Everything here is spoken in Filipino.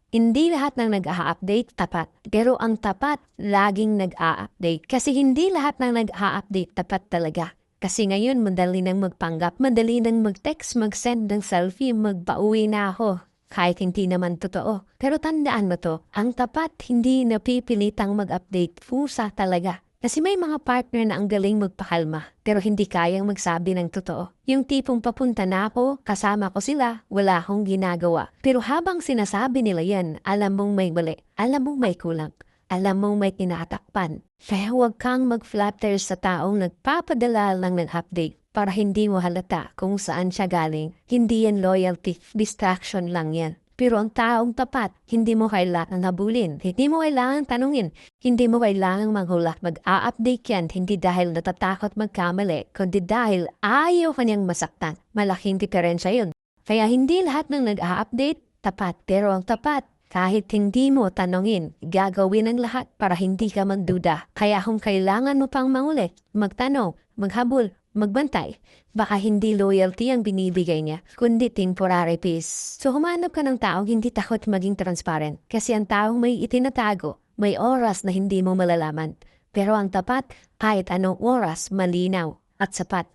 Hindi lahat ng nag-a-update tapat. Pero ang tapat, laging nag-a-update. Kasi hindi lahat ng nag-a-update tapat talaga. Kasi ngayon, madali nang magpanggap, madali nang mag-text, mag-send ng selfie, magpauwi na ako. Kahit hindi naman totoo. Pero tandaan mo to, ang tapat hindi napipilitang mag-update. Pusa talaga. Kasi may mga partner na ang galing magpakalma, pero hindi kayang magsabi ng totoo. Yung tipong papunta na ako, kasama ko sila, wala akong ginagawa. Pero habang sinasabi nila yan, alam mong may mali, alam mong may kulang, alam mong may tinatakpan. Kaya huwag kang mag-flatter sa taong nagpapadala lang ng update para hindi mo halata kung saan siya galing. Hindi yan loyalty, distraction lang yan. Pero ang taong tapat, hindi mo kailangan habulin, hindi mo kailangan tanungin, hindi mo kailangang maghulak. Mag-a-update yan, hindi dahil natatakot magkamali, kundi dahil ayaw kanyang masaktan. Malaking diferensya yun. Kaya hindi lahat ng nag-a-update, tapat. Pero ang tapat, kahit hindi mo tanungin, gagawin ang lahat para hindi ka magduda. Kaya kung kailangan mo pang mangulit, magtanong, maghabol, magbantay, baka hindi loyalty ang binibigay niya, kundi temporary peace. So humanap ka ng taong hindi takot maging transparent. Kasi ang taong may itinatago, may oras na hindi mo malalaman. Pero ang tapat, kahit anong oras, malinaw at sapat.